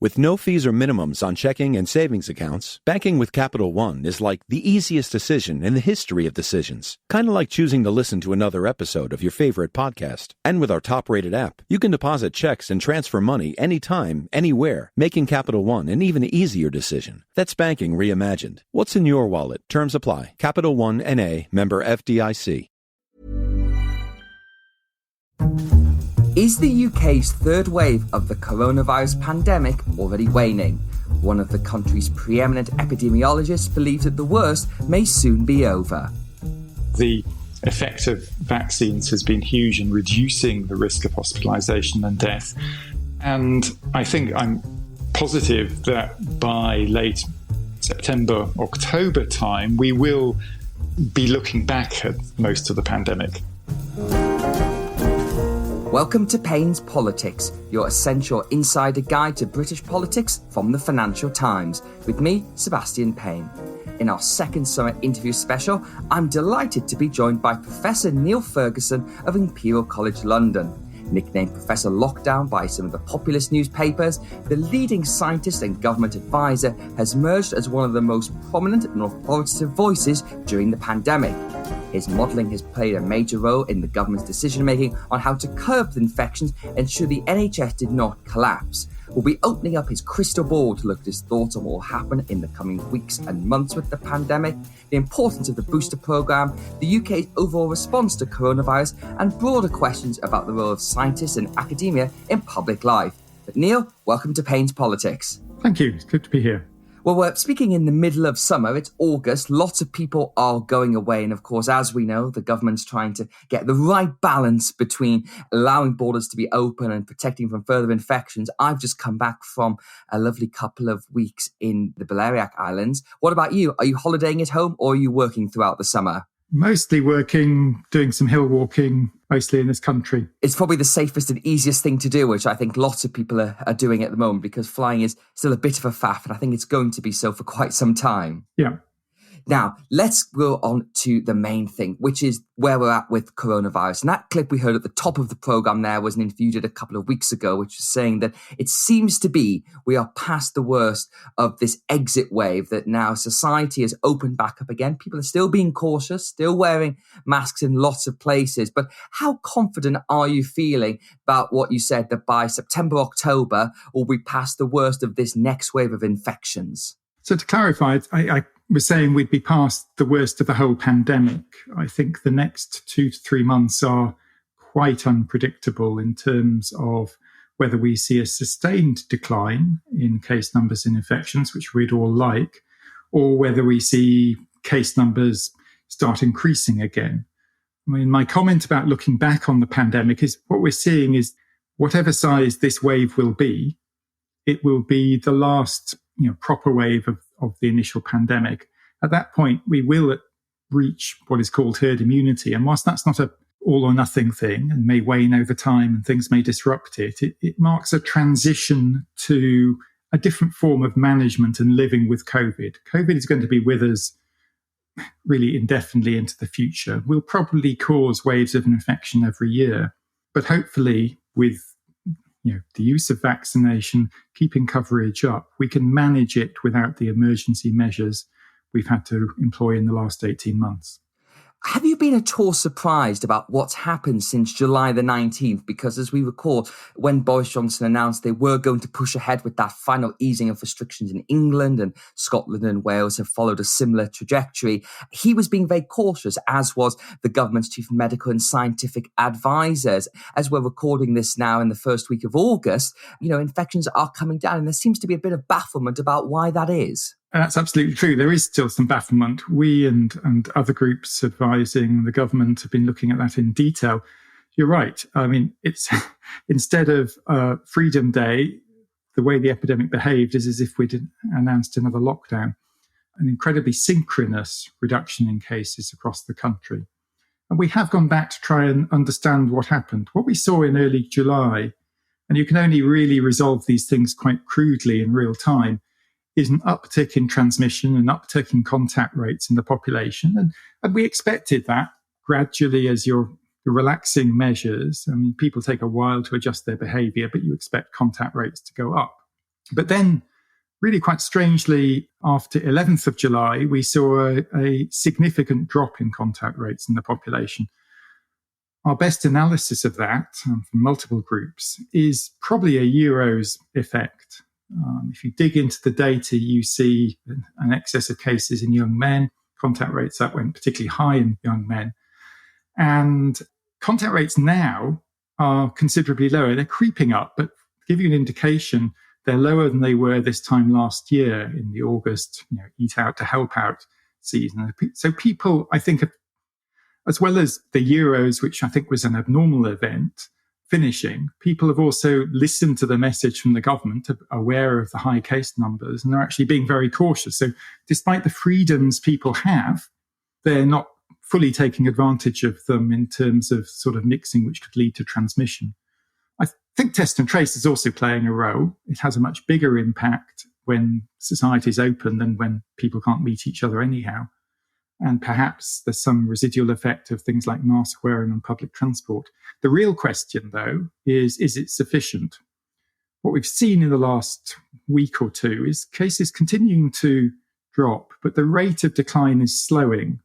With no fees or minimums on checking and savings accounts, banking with Capital One is like the easiest decision in the history of decisions. Kind of like choosing to listen to another episode of your favorite podcast. And with our top-rated app, you can deposit checks and transfer money anytime, anywhere, making Capital One an even easier decision. That's banking reimagined. What's in your wallet? Terms apply. Capital One N.A., member FDIC. Is the UK's third wave of the coronavirus pandemic already waning? One of the country's preeminent epidemiologists believes that the worst may soon be over. The effect of vaccines has been huge in reducing the risk of hospitalisation and death. And I think I'm positive that by late September, October time, we will be looking back at most of the pandemic. Welcome to Payne's Politics, your essential insider guide to British politics from the Financial Times, with me, Sebastian Payne. In our second summer interview special, I'm delighted to be joined by Professor Neil Ferguson of Imperial College London. Nicknamed Professor Lockdown by some of the populist newspapers, the leading scientist and government advisor has emerged as one of the most prominent and authoritative voices during the pandemic. His modelling has played a major role in the government's decision-making on how to curb the infections and ensure the NHS did not collapse. We'll be opening up his crystal ball to look at his thoughts on what will happen in the coming weeks and months with the pandemic, the importance of the booster programme, the UK's overall response to coronavirus, and broader questions about the role of scientists and academia in public life. But Neil, welcome to Payne's Politics. Thank you. It's good to be here. Well, we're speaking in the middle of summer. It's August. Lots of people are going away. And of course, as we know, the government's trying to get the right balance between allowing borders to be open and protecting from further infections. I've just come back from a lovely couple of weeks in the Balearic Islands. What about you? Are you holidaying at home or are you working throughout the summer? Mostly working, doing some hill walking, mostly in this country. It's probably the safest and easiest thing to do, which I think lots of people are doing at the moment, because flying is still a bit of a faff, and I think it's going to be so for quite some time. Yeah. Now, let's go on to the main thing, which is where we're at with coronavirus. And that clip we heard at the top of the programme there was an interview you did a couple of weeks ago, which was saying that it seems to be we are past the worst of this exit wave, that now society has opened back up again. People are still being cautious, still wearing masks in lots of places. But how confident are you feeling about what you said, that by September, October, we'll be past the worst of this next wave of infections? So to clarify, I was saying we'd be past the worst of the whole pandemic. I think the next 2 to 3 months are quite unpredictable in terms of whether we see a sustained decline in case numbers and infections, which we'd all like, or whether we see case numbers start increasing again. I mean, my comment about looking back on the pandemic is what we're seeing is whatever size this wave will be, it will be the last proper wave of the initial pandemic. At that point, we will reach what is called herd immunity. And whilst that's not a all or nothing thing and may wane over time and things may disrupt it, it marks a transition to a different form of management and living with COVID. COVID is going to be with us really indefinitely into the future. Will probably cause waves of infection every year, but hopefully with the use of vaccination, keeping coverage up, we can manage it without the emergency measures we've had to employ in the last 18 months. Have you been at all surprised about what's happened since July the 19th? Because as we recall, when Boris Johnson announced they were going to push ahead with that final easing of restrictions in England, and Scotland and Wales have followed a similar trajectory, he was being very cautious, as was the government's chief medical and scientific advisors. As we're recording this now in the first week of August, infections are coming down, and there seems to be a bit of bafflement about why that is. That's absolutely true. There is still some bafflement. We and other groups advising the government have been looking at that in detail. You're right. I mean, it's instead of Freedom Day, the way the epidemic behaved is as if we'd announced another lockdown, an incredibly synchronous reduction in cases across the country. And we have gone back to try and understand what happened. What we saw in early July, and you can only really resolve these things quite crudely in real time, is an uptick in transmission, an uptick in contact rates in the population. And we expected that gradually as you're relaxing measures. I mean, people take a while to adjust their behaviour, but you expect contact rates to go up. But then, really quite strangely, after 11th of July, we saw a significant drop in contact rates in the population. Our best analysis of that from multiple groups is probably a Euros effect. If you dig into the data, you see an excess of cases in young men, contact rates that went particularly high in young men. And contact rates now are considerably lower. They're creeping up, but to give you an indication, they're lower than they were this time last year in the August, eat out to help out season. So people, I think, as well as the Euros, which I think was an abnormal event, finishing, people have also listened to the message from the government, aware of the high case numbers, and they're actually being very cautious. So despite the freedoms people have, they're not fully taking advantage of them in terms of sort of mixing, which could lead to transmission. I think test and trace is also playing a role. It has a much bigger impact when society is open than when people can't meet each other anyhow. And perhaps there's some residual effect of things like mask wearing on public transport. The real question, though, is it sufficient? What we've seen in the last week or two is cases continuing to drop, but the rate of decline is slowing.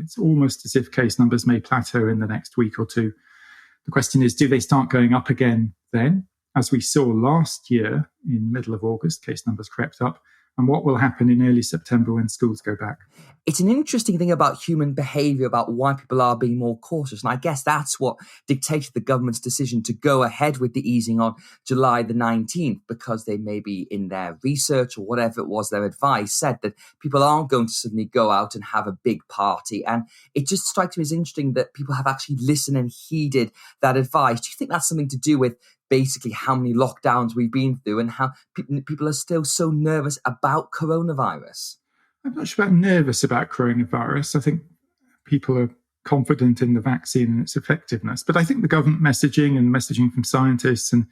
It's almost as if case numbers may plateau in the next week or two. The question is, do they start going up again then? As we saw last year in middle of August, case numbers crept up. And what will happen in early September when schools go back? It's an interesting thing about human behaviour, about why people are being more cautious. And I guess that's what dictated the government's decision to go ahead with the easing on July the 19th, because they maybe in their research or whatever it was, their advice said that people aren't going to suddenly go out and have a big party. And it just strikes me as interesting that people have actually listened and heeded that advice. Do you think that's something to do with basically how many lockdowns we've been through and how people are still so nervous about coronavirus? I'm not sure about nervous about coronavirus. I think people are confident in the vaccine and its effectiveness. But I think the government messaging and messaging from scientists and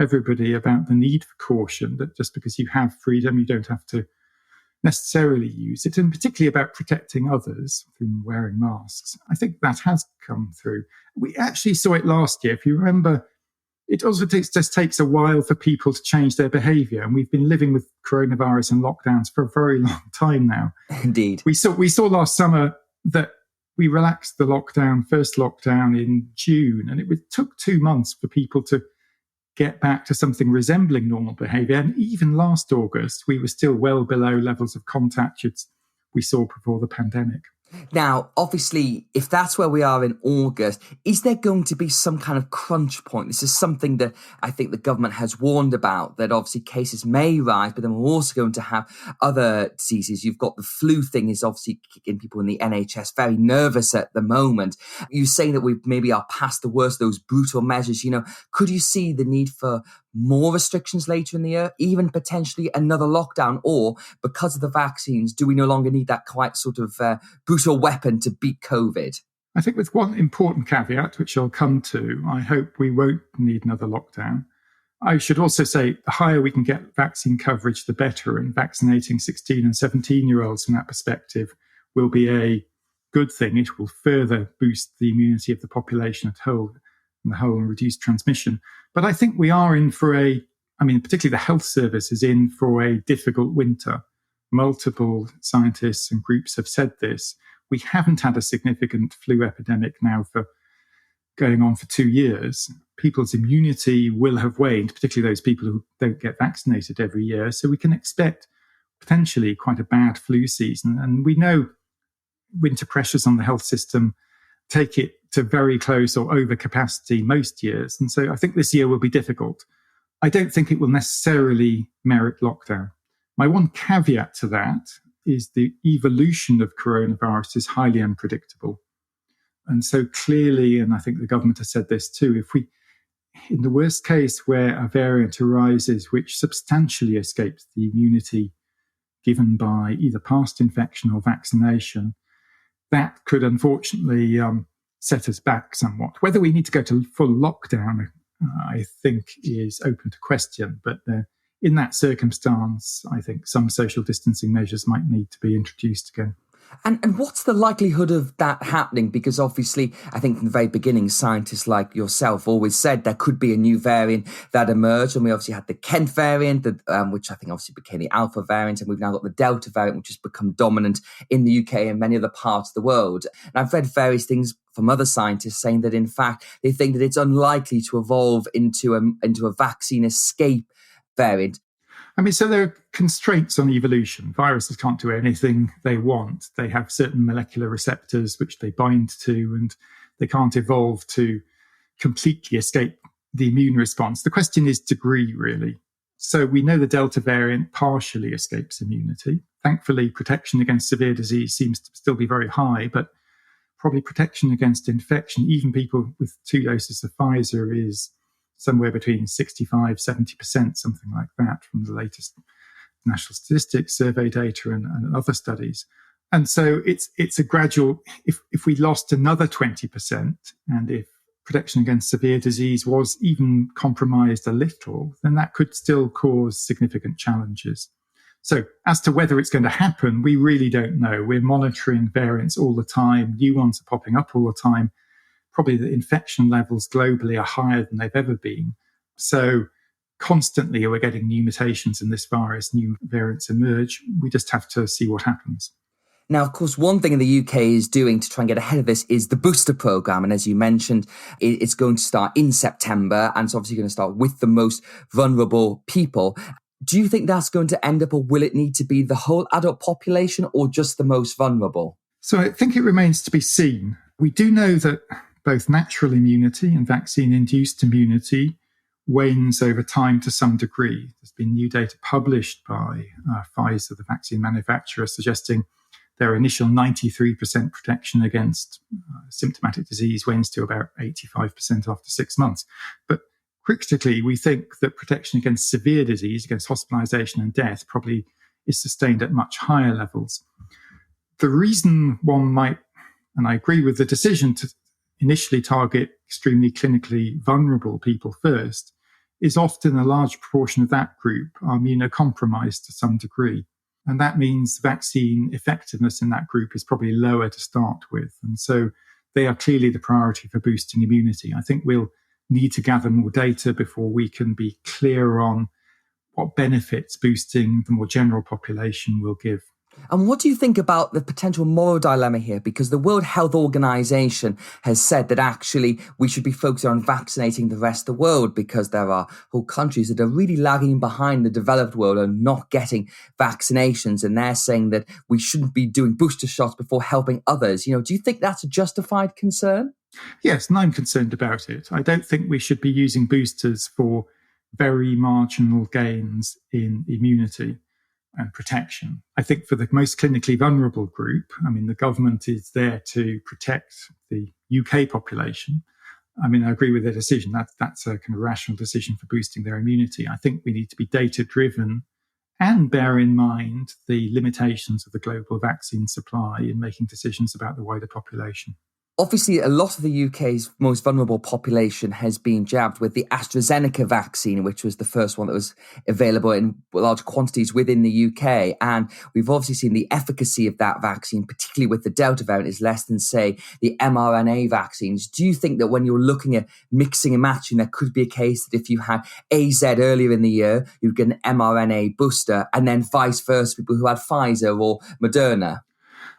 everybody about the need for caution, that just because you have freedom, you don't have to necessarily use it, and particularly about protecting others from wearing masks. I think that has come through. We actually saw it last year. If you remember, it also just takes a while for people to change their behaviour. And we've been living with coronavirus and lockdowns for a very long time now. Indeed. We saw last summer that we relaxed the first lockdown in June, and it took 2 months for people to get back to something resembling normal behaviour. And even last August, we were still well below levels of contact we saw before the pandemic. Now, obviously, if that's where we are in August, is there going to be some kind of crunch point? This is something that I think the government has warned about, that obviously cases may rise, but then we're also going to have other diseases. You've got the flu thing is obviously kicking people in the NHS very nervous at the moment. You're saying that we maybe are past the worst of those brutal measures. Could you see the need for more restrictions later in the year, even potentially another lockdown? Or because of the vaccines, do we no longer need that quite sort of brutal weapon to beat COVID? I think with one important caveat, which I'll come to, I hope we won't need another lockdown. I should also say the higher we can get vaccine coverage, the better, and vaccinating 16 and 17-year-olds from that perspective will be a good thing. It will further boost the immunity of the population and reduce transmission. But I think we are in for particularly the health service is in for a difficult winter. Multiple scientists and groups have said this. We haven't had a significant flu epidemic now for going on for 2 years. People's immunity will have waned, particularly those people who don't get vaccinated every year. So we can expect potentially quite a bad flu season. And we know winter pressures on the health system take it to very close or over capacity most years. And so I think this year will be difficult. I don't think it will necessarily merit lockdown. My one caveat to that is the evolution of coronavirus is highly unpredictable. And so clearly, and I think the government has said this too, if we, in the worst case where a variant arises which substantially escapes the immunity given by either past infection or vaccination, that could unfortunately set us back somewhat. Whether we need to go to full lockdown, I think, is open to question. But in that circumstance, I think some social distancing measures might need to be introduced again. And what's the likelihood of that happening? Because obviously, I think from the very beginning, scientists like yourself always said there could be a new variant that emerged. And we obviously had the Kent variant, which I think obviously became the Alpha variant. And we've now got the Delta variant, which has become dominant in the UK and many other parts of the world. And I've read various things from other scientists saying that, in fact, they think that it's unlikely to evolve into a vaccine escape variant. So there are constraints on evolution. Viruses can't do anything they want. They have certain molecular receptors which they bind to, and they can't evolve to completely escape the immune response. The question is degree, really. So we know the Delta variant partially escapes immunity. Thankfully, protection against severe disease seems to still be very high, but probably protection against infection, even people with 2 doses of Pfizer, is somewhere between 65, 70%, something like that, from the latest National Statistics Survey data and other studies. And so it's a gradual, if we lost another 20%, and if protection against severe disease was even compromised a little, then that could still cause significant challenges. So as to whether it's going to happen, we really don't know. We're monitoring variants all the time. New ones are popping up all the time. Probably the infection levels globally are higher than they've ever been. So constantly we're getting new mutations in this virus, new variants emerge. We just have to see what happens. Now, of course, one thing the UK is doing to try and get ahead of this is the booster programme. And as you mentioned, it's going to start in September, and it's obviously going to start with the most vulnerable people. Do you think that's going to end up, or will it need to be the whole adult population or just the most vulnerable? So I think it remains to be seen. We do know that both natural immunity and vaccine-induced immunity wanes over time to some degree. There's been new data published by Pfizer, the vaccine manufacturer, suggesting their initial 93% protection against symptomatic disease wanes to about 85% after 6 months. But critically, we think that protection against severe disease, against hospitalization and death, probably is sustained at much higher levels. The reason one might, and I agree with the decision to initially target extremely clinically vulnerable people first, is often a large proportion of that group are immunocompromised to some degree. And that means vaccine effectiveness in that group is probably lower to start with. And so they are clearly the priority for boosting immunity. I think we'll need to gather more data before we can be clear on what benefits boosting the more general population will give. And what do you think about the potential moral dilemma here? Because the World Health Organization has said that actually we should be focusing on vaccinating the rest of the world, because there are whole countries that are really lagging behind the developed world and not getting vaccinations. And they're saying that we shouldn't be doing booster shots before helping others. Do you think that's a justified concern? Yes, and I'm concerned about it. I don't think we should be using boosters for very marginal gains in immunity and protection. I think for the most clinically vulnerable group, the government is there to protect the UK population. I agree with their decision. That's a kind of rational decision for boosting their immunity. I think we need to be data-driven and bear in mind the limitations of the global vaccine supply in making decisions about the wider population. Obviously, a lot of the UK's most vulnerable population has been jabbed with the AstraZeneca vaccine, which was the first one that was available in large quantities within the UK. And we've obviously seen the efficacy of that vaccine, particularly with the Delta variant, is less than, say, the mRNA vaccines. Do you think that when you're looking at mixing and matching, there could be a case that if you had AZ earlier in the year, you'd get an mRNA booster, and then vice versa, people who had Pfizer or Moderna?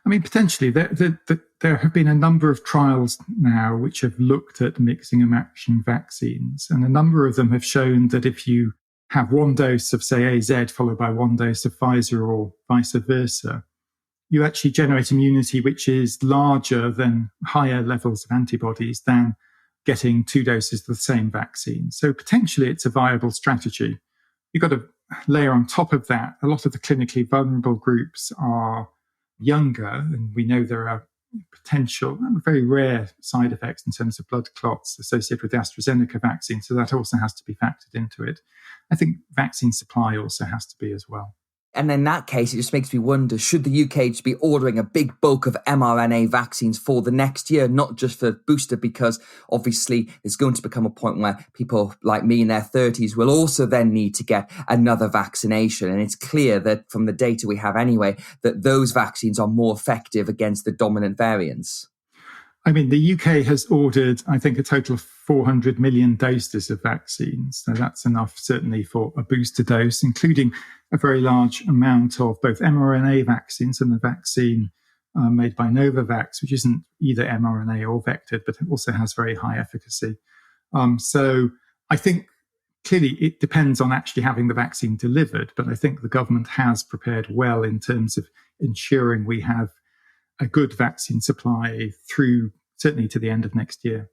Potentially. There have been a number of trials now which have looked at mixing and matching vaccines, and a number of them have shown that if you have 1 dose of, say, AZ followed by 1 dose of Pfizer or vice versa, you actually generate immunity which is larger than higher levels of antibodies than getting 2 doses of the same vaccine. So potentially it's a viable strategy. You've got to layer on top of that, a lot of the clinically vulnerable groups are younger, and we know there are potential, very rare side effects in terms of blood clots associated with the AstraZeneca vaccine. So that also has to be factored into it. I think vaccine supply also has to be as well. And in that case, it just makes me wonder, should the UK just be ordering a big bulk of mRNA vaccines for the next year, not just for booster, because obviously there's going to become a point where people like me in their 30s will also then need to get another vaccination. And it's clear that from the data we have anyway, that those vaccines are more effective against the dominant variants. I mean, the UK has ordered, I think, a total of 400 million doses of vaccines. So that's enough, certainly, for a booster dose, including a very large amount of both mRNA vaccines and the vaccine made by Novavax, which isn't either mRNA or vectored, but it also has very high efficacy. So I think clearly it depends on actually having the vaccine delivered, but I think the government has prepared well in terms of ensuring we have a good vaccine supply through certainly to the end of next year.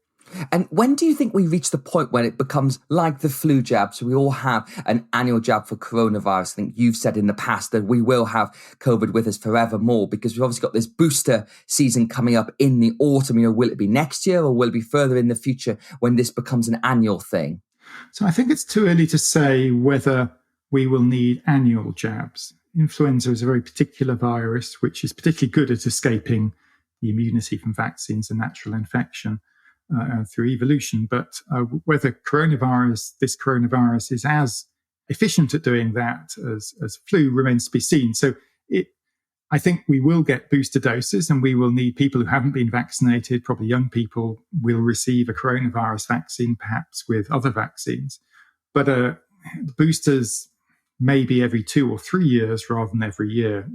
And when do you think we reach the point when it becomes like the flu jab? So we all have an annual jab for coronavirus. I think you've said in the past that we will have COVID with us forevermore because we've obviously got this booster season coming up in the autumn. Will it be next year or will it be further in the future when this becomes an annual thing? So I think it's too early to say whether we will need annual jabs. Influenza is a very particular virus, which is particularly good at escaping the immunity from vaccines and natural infection through evolution. But whether this coronavirus is as efficient at doing that as flu remains to be seen. So I think we will get booster doses and we will need people who haven't been vaccinated, probably young people, will receive a coronavirus vaccine, perhaps with other vaccines. But the boosters maybe every 2 or 3 years rather than every year.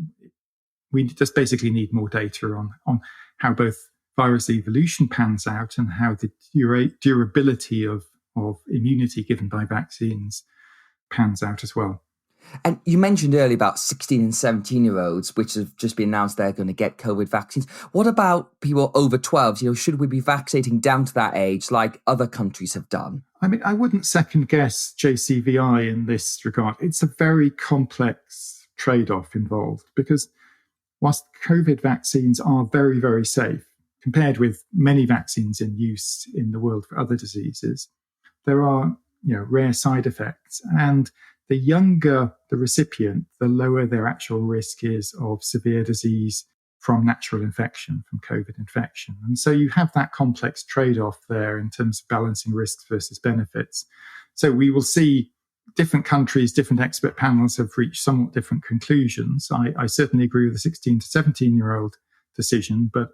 We just basically need more data on how both virus evolution pans out and how the durability of immunity given by vaccines pans out as well. And you mentioned earlier about 16 and 17-year-olds, which have just been announced they're going to get COVID vaccines. What about people over 12? Should we be vaccinating down to that age like other countries have done? I mean, I wouldn't second guess JCVI in this regard. It's a very complex trade-off involved because whilst COVID vaccines are very, very safe compared with many vaccines in use in the world for other diseases, there are rare side effects. And the younger the recipient, the lower their actual risk is of severe disease from natural infection, from COVID infection. And so you have that complex trade-off there in terms of balancing risks versus benefits. So we will see different countries, different expert panels have reached somewhat different conclusions. I certainly agree with the 16 to 17-year-old decision, but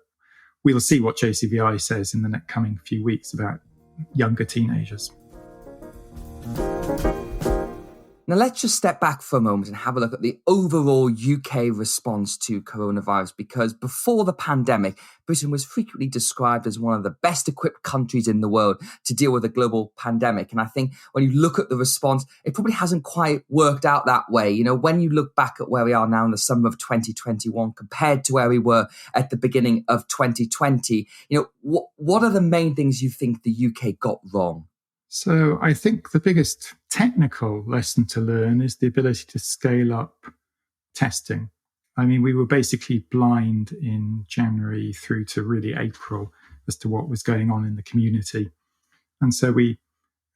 we'll see what JCVI says in the next coming few weeks about younger teenagers. Now, let's just step back for a moment and have a look at the overall UK response to coronavirus, because before the pandemic, Britain was frequently described as one of the best equipped countries in the world to deal with a global pandemic. And I think when you look at the response, it probably hasn't quite worked out that way. When you look back at where we are now in the summer of 2021 compared to where we were at the beginning of 2020, what are the main things you think the UK got wrong? So I think the biggest technical lesson to learn is the ability to scale up testing. I mean, we were basically blind in January through to really April as to what was going on in the community. And so the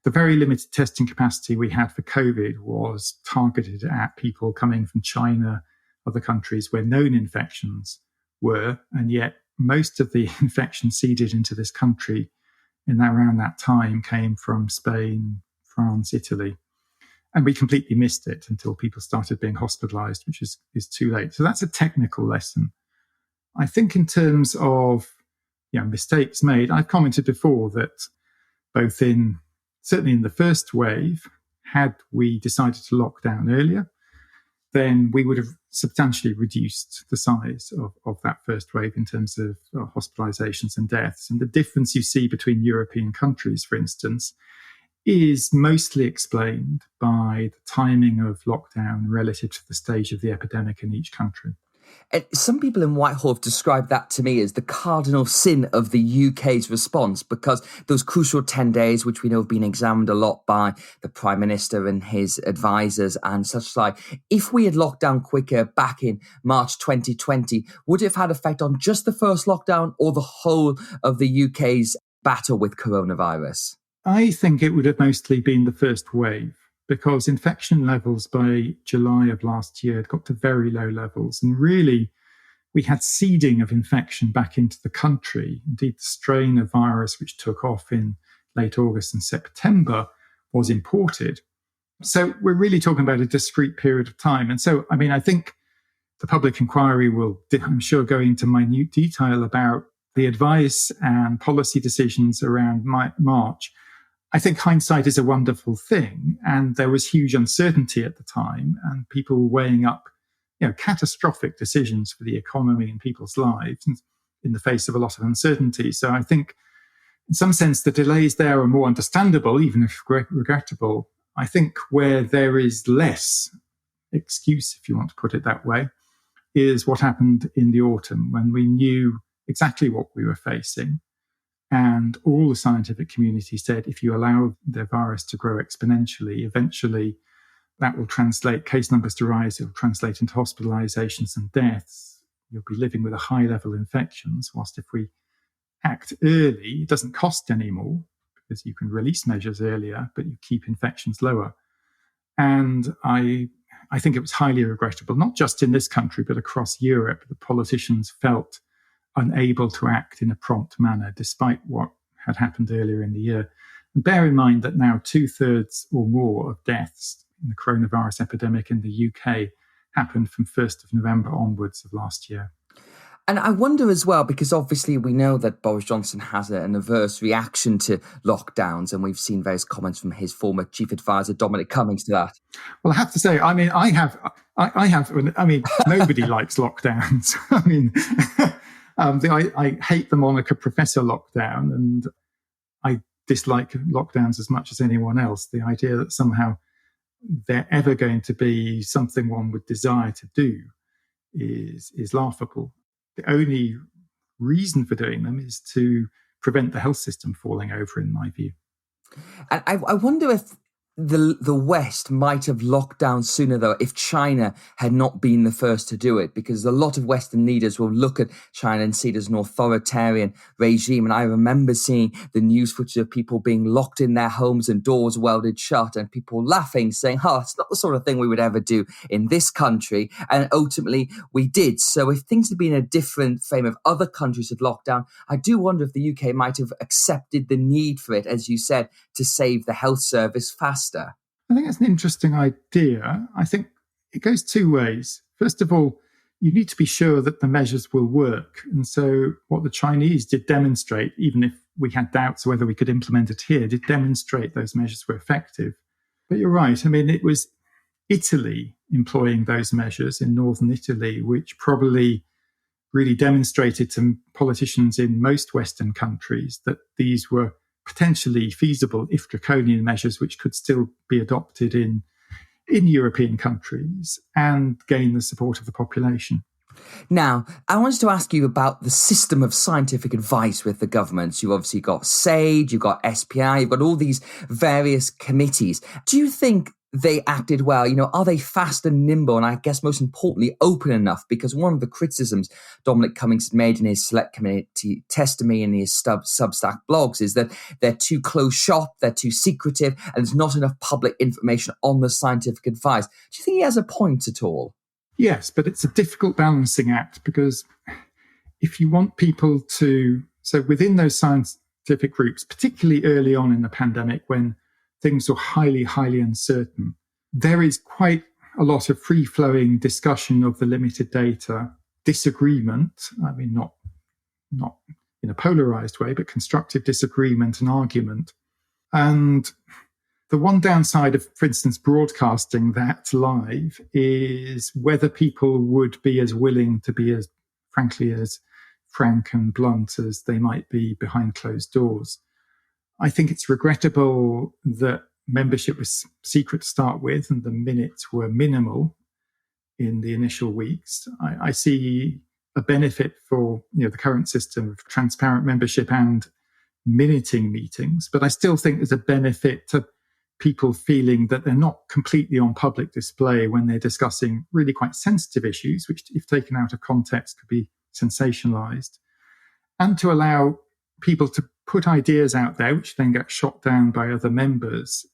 very limited testing capacity we had for COVID was targeted at people coming from China, other countries where known infections were, and yet most of the infections seeded into this country around that time came from Spain, France, Italy. And we completely missed it until people started being hospitalized, which is too late. So that's a technical lesson. I think in terms of mistakes made, I've commented before that both certainly in the first wave, had we decided to lock down earlier, then we would have substantially reduced the size of that first wave in terms of hospitalizations and deaths. And the difference you see between European countries, for instance, is mostly explained by the timing of lockdown relative to the stage of the epidemic in each country. And some people in Whitehall have described that to me as the cardinal sin of the UK's response, because those crucial 10 days, which we know have been examined a lot by the Prime Minister and his advisors and such like, if we had locked down quicker back in March 2020, would it have had effect on just the first lockdown or the whole of the UK's battle with coronavirus? I think it would have mostly been the first wave. because infection levels by July of last year had got to very low levels. And really, we had seeding of infection back into the country. Indeed, the strain of virus which took off in late August and September was imported. So we're really talking about a discrete period of time. And so, I think the public inquiry will, I'm sure, go into minute detail about the advice and policy decisions around March. I think hindsight is a wonderful thing. And there was huge uncertainty at the time, and people were weighing up, catastrophic decisions for the economy and people's lives in the face of a lot of uncertainty. So I think in some sense, the delays there are more understandable, even if regrettable. I think where there is less excuse, if you want to put it that way, is what happened in the autumn when we knew exactly what we were facing. And all the scientific community said, if you allow the virus to grow exponentially, eventually that will translate, case numbers to rise, it will translate into hospitalizations and deaths. You'll be living with a high level of infections, whilst if we act early, it doesn't cost any more because you can release measures earlier, but you keep infections lower. And I think it was highly regrettable, not just in this country, but across Europe. The politicians felt unable to act in a prompt manner, despite what had happened earlier in the year. And bear in mind that now 2/3 or more of deaths in the coronavirus epidemic in the UK happened from 1st of November onwards of last year. And I wonder as well, because obviously we know that Boris Johnson has an adverse reaction to lockdowns, and we've seen various comments from his former chief advisor, Dominic Cummings, to that. Well, I have to say, nobody likes lockdowns. I hate the moniker Professor Lockdown, and I dislike lockdowns as much as anyone else. The idea that somehow they're ever going to be something one would desire to do is laughable. The only reason for doing them is to prevent the health system falling over, in my view. And I wonder if the West might have locked down sooner, though, if China had not been the first to do it, because a lot of Western leaders will look at China and see it as an authoritarian regime. And I remember seeing the news footage of people being locked in their homes and doors welded shut, and people laughing, saying, it's not the sort of thing we would ever do in this country. And ultimately, we did. So if things had been a different frame, if other countries had locked down, I do wonder if the UK might have accepted the need for it, as you said, to save the health service faster. I think that's an interesting idea. I think it goes two ways. First of all, you need to be sure that the measures will work. And so what the Chinese did demonstrate, even if we had doubts whether we could implement it here, did demonstrate those measures were effective. But you're right. It was Italy employing those measures in northern Italy, which probably really demonstrated to politicians in most Western countries that these were potentially feasible, if draconian, measures which could still be adopted in European countries and gain the support of the population. Now, I wanted to ask you about the system of scientific advice with the governments. You've obviously got SAGE, you've got SPI, you've got all these various committees. Do you think they acted well? Are they fast and nimble? And I guess most importantly, open enough? Because one of the criticisms Dominic Cummings made in his select committee testimony in his Substack blogs is that they're too close shop, they're too secretive, and there's not enough public information on the scientific advice. Do you think he has a point at all? Yes, but it's a difficult balancing act, because if you want people to... So within those scientific groups, particularly early on in the pandemic when things were highly, highly uncertain, there is quite a lot of free-flowing discussion of the limited data, disagreement, not in a polarized way, but constructive disagreement and argument. And the one downside of, for instance, broadcasting that live is whether people would be as willing to be as frank and blunt as they might be behind closed doors. I think it's regrettable that membership was secret to start with and the minutes were minimal in the initial weeks. I see a benefit for the current system of transparent membership and minuting meetings, but I still think there's a benefit to people feeling that they're not completely on public display when they're discussing really quite sensitive issues, which, if taken out of context, could be sensationalized, and to allow people to put ideas out there, which then get shot down by other members.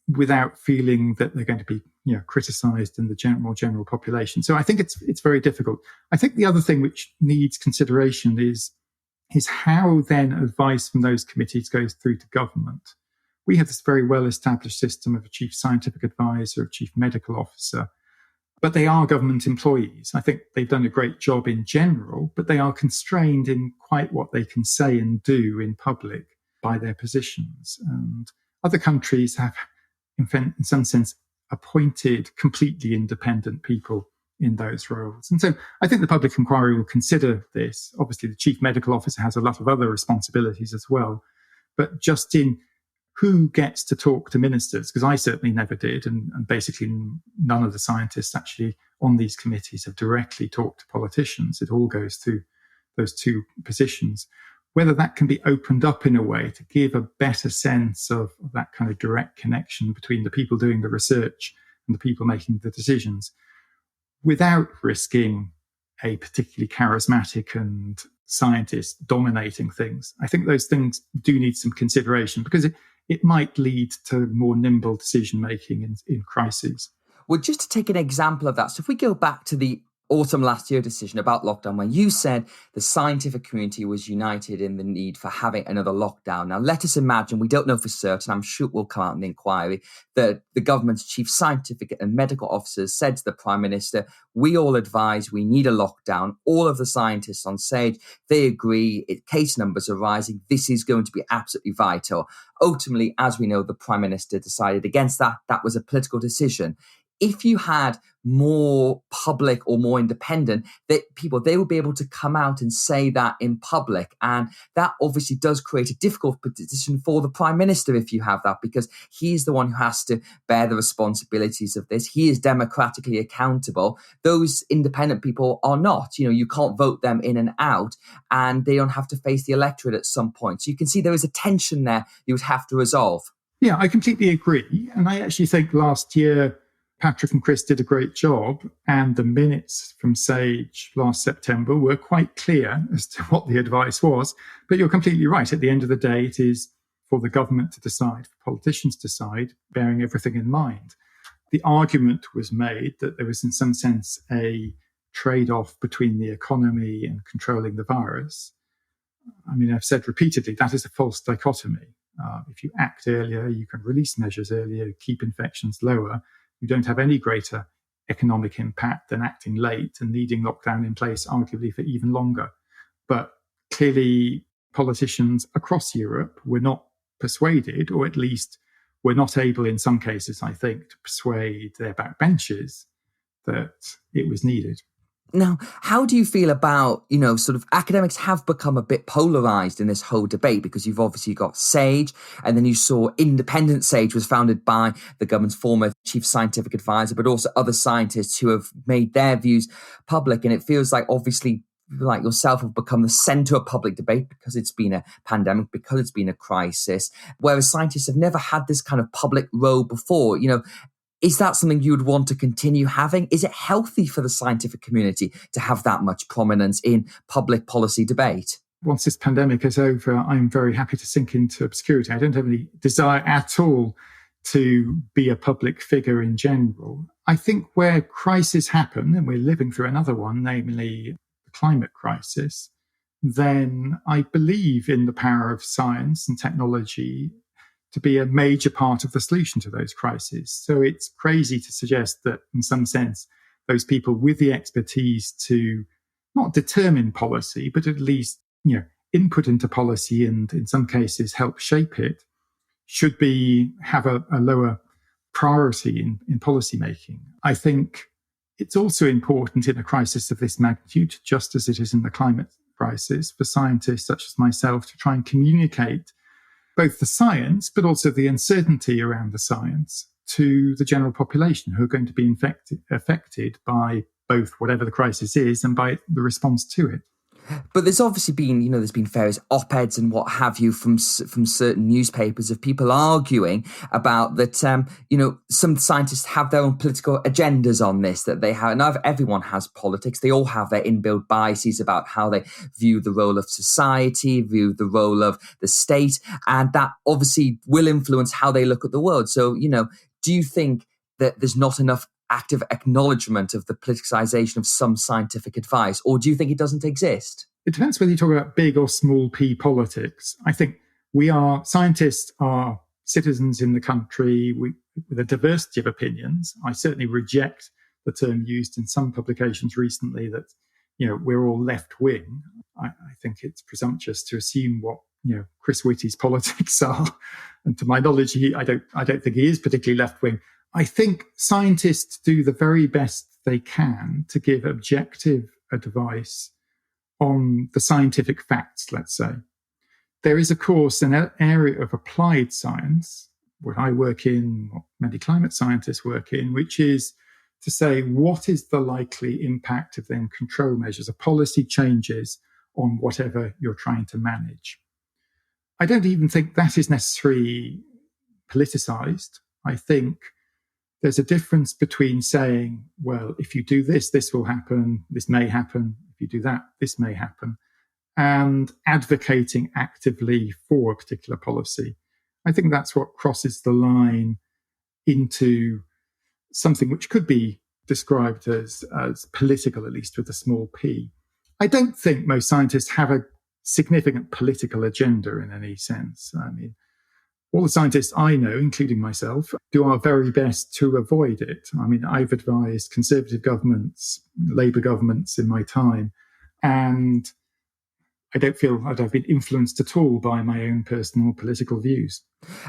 without feeling that they're going to be criticised in the more general population. So I think it's very difficult. I think the other thing which needs consideration is how then advice from those committees goes through to government. We have this very well-established system of a chief scientific advisor, a chief medical officer, but they are government employees. I think they've done a great job in general, but they are constrained in quite what they can say and do in public by their positions. And other countries have, in some sense, appointed completely independent people in those roles. And so I think the public inquiry will consider this. Obviously, the chief medical officer has a lot of other responsibilities as well, but just in who gets to talk to ministers, because I certainly never did, and basically none of the scientists actually on these committees have directly talked to politicians. It all goes through those two positions. Whether that can be opened up in a way to give a better sense of that kind of direct connection between the people doing the research and the people making the decisions, without risking a particularly charismatic and scientist dominating things. I think those things do need some consideration, because it might lead to more nimble decision-making in crises. Well, just to take an example of that, so if we go back to the autumn last year decision about lockdown, when you said the scientific community was united in the need for having another lockdown. Now, let us imagine, we don't know for certain, I'm sure it will come out in the inquiry, that the government's chief scientific and medical officers said to the Prime Minister, we all advise we need a lockdown. All of the scientists on stage, they agree, case numbers are rising. This is going to be absolutely vital. Ultimately, as we know, the Prime Minister decided against that. That was a political decision. If you had more public or more independent people, they would be able to come out and say that in public. And that obviously does create a difficult position for the Prime Minister if you have that, because he's the one who has to bear the responsibilities of this. He is democratically accountable. Those independent people are not. You can't vote them in and out, and they don't have to face the electorate at some point. So you can see there is a tension there you would have to resolve. Yeah, I completely agree. And I actually think last year, Patrick and Chris did a great job, and the minutes from SAGE last September were quite clear as to what the advice was. But you're completely right. At the end of the day, it is for the government to decide, for politicians to decide, bearing everything in mind. The argument was made that there was in some sense a trade-off between the economy and controlling the virus. I mean, I've said repeatedly, that is a false dichotomy. If you act earlier, you can release measures earlier, keep infections lower. You don't have any greater economic impact than acting late and needing lockdown in place, arguably for even longer. But clearly, politicians across Europe were not persuaded, or at least were not able in some cases, I think, to persuade their backbenchers that it was needed. Now, how do you feel about, sort of academics have become a bit polarised in this whole debate, because you've obviously got SAGE, and then you saw Independent SAGE was founded by the government's former chief scientific advisor, but also other scientists who have made their views public. And it feels like obviously like yourself have become the centre of public debate because it's been a pandemic, because it's been a crisis, whereas scientists have never had this kind of public role before. Is that something you would want to continue having? Is it healthy for the scientific community to have that much prominence in public policy debate? Once this pandemic is over, I'm very happy to sink into obscurity. I don't have any desire at all to be a public figure in general. I think where crises happen, and we're living through another one, namely the climate crisis, then I believe in the power of science and technology to be a major part of the solution to those crises. So it's crazy to suggest that, in some sense, those people with the expertise to not determine policy, but at least, input into policy and in some cases help shape it, should have a lower priority in policy making. I think it's also important in a crisis of this magnitude, just as it is in the climate crisis, for scientists such as myself to try and communicate both the science, but also the uncertainty around the science to the general population who are going to be affected by both whatever the crisis is and by the response to it. But there's obviously been, there's been various op-eds and what have you from certain newspapers of people arguing about that, some scientists have their own political agendas on this, that they have, and everyone has politics. They all have their inbuilt biases about how they view the role of society, view the role of the state, and that obviously will influence how they look at the world. So, do you think that there's not enough active acknowledgement of the politicization of some scientific advice, or do you think it doesn't exist? It depends whether you talk about big or small p politics. I think scientists are citizens in the country with a diversity of opinions. I certainly reject the term used in some publications recently that, we're all left wing. I think it's presumptuous to assume what, Chris Whitty's politics are. And to my knowledge, I don't think he is particularly left wing. I think scientists do the very best they can to give objective advice on the scientific facts, let's say. There is, of course, an area of applied science, what I work in, what many climate scientists work in, which is to say, what is the likely impact of then control measures, of policy changes on whatever you're trying to manage? I don't even think that is necessarily politicized. I think there's a difference between saying, well, if you do this, this will happen, this may happen. If you do that, this may happen, and advocating actively for a particular policy. I think that's what crosses the line into something which could be described as political, at least with a small p. I don't think most scientists have a significant political agenda in any sense. I mean, all the scientists I know, including myself, do our very best to avoid it. I mean, I've advised Conservative governments, Labour governments in my time, and I don't feel that I've been influenced at all by my own personal political views.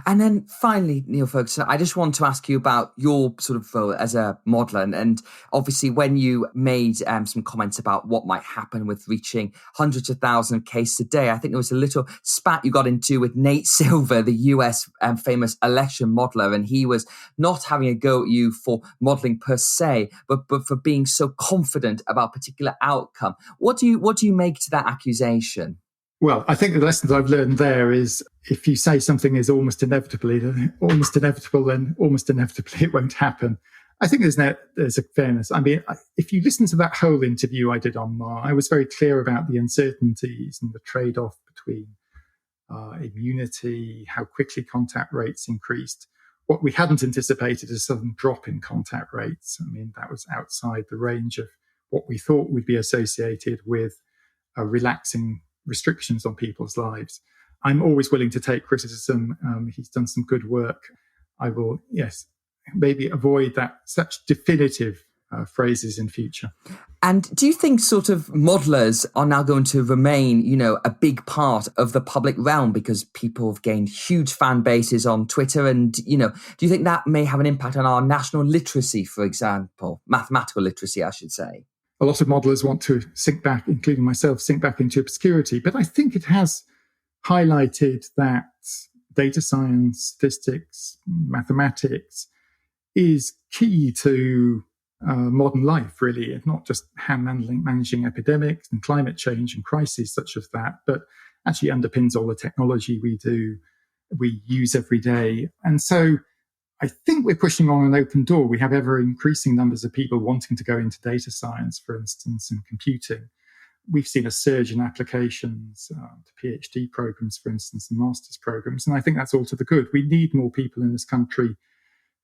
And then finally, Neil Ferguson, I just want to ask you about your sort of role as a modeller. And obviously, when you made some comments about what might happen with reaching hundreds of thousands of cases a day, I think there was a little spat you got into with Nate Silver, the US famous election modeller. And he was not having a go at you for modelling per se, but for being so confident about a particular outcome. What do you make to that accusation? Well, I think the lessons I've learned there is if you say something is almost inevitable, then almost inevitably it won't happen. I think there's a fairness. I mean, if you listen to that whole interview I did on Mar, I was very clear about the uncertainties and the trade-off between immunity, how quickly contact rates increased. What we hadn't anticipated is a sudden drop in contact rates. I mean, that was outside the range of what we thought would be associated with relaxing restrictions on people's lives. I'm always willing to take criticism. He's done some good work. I will, maybe avoid such definitive phrases in future. And do you think sort of modelers are now going to remain, a big part of the public realm because people have gained huge fan bases on Twitter? And, do you think that may have an impact on our national literacy, for example, mathematical literacy, I should say? A lot of modelers want to sink back, including myself, into obscurity. But I think it has highlighted that data science, statistics, mathematics is key to modern life, really. It's not just managing epidemics and climate change and crises such as that, but actually underpins all the technology we use every day. And so I think we're pushing on an open door. We have ever increasing numbers of people wanting to go into data science, for instance, and computing. We've seen a surge in applications to PhD programs, for instance, and master's programs. And I think that's all to the good. We need more people in this country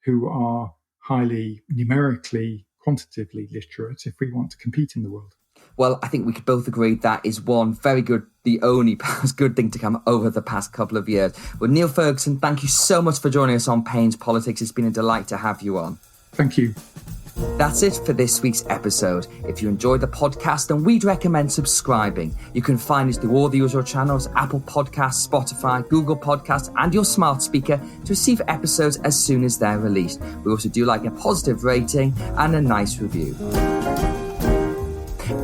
who are highly numerically, quantitatively literate if we want to compete in the world. Well, I think we could both agree that is one very good, the only good thing to come over the past couple of years. Well, Neil Ferguson, thank you so much for joining us on Payne's Politics. It's been a delight to have you on. Thank you. That's it for this week's episode. If you enjoyed the podcast, then we'd recommend subscribing. You can find us through all the usual channels, Apple Podcasts, Spotify, Google Podcasts, and your smart speaker to receive episodes as soon as they're released. We also do like a positive rating and a nice review.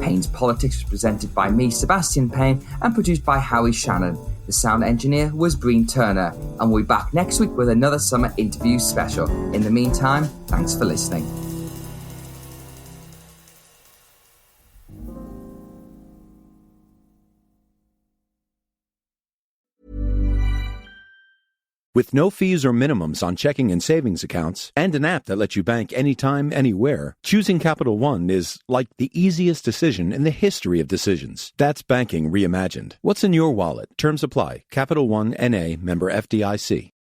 Payne's Politics was presented by me, Sebastian Payne, and produced by Howie Shannon. The sound engineer was Breen Turner, and we'll be back next week with another summer interview special. In the meantime, thanks for listening. With no fees or minimums on checking and savings accounts, and an app that lets you bank anytime, anywhere, choosing Capital One is like the easiest decision in the history of decisions. That's banking reimagined. What's in your wallet? Terms apply. Capital One N.A. member FDIC.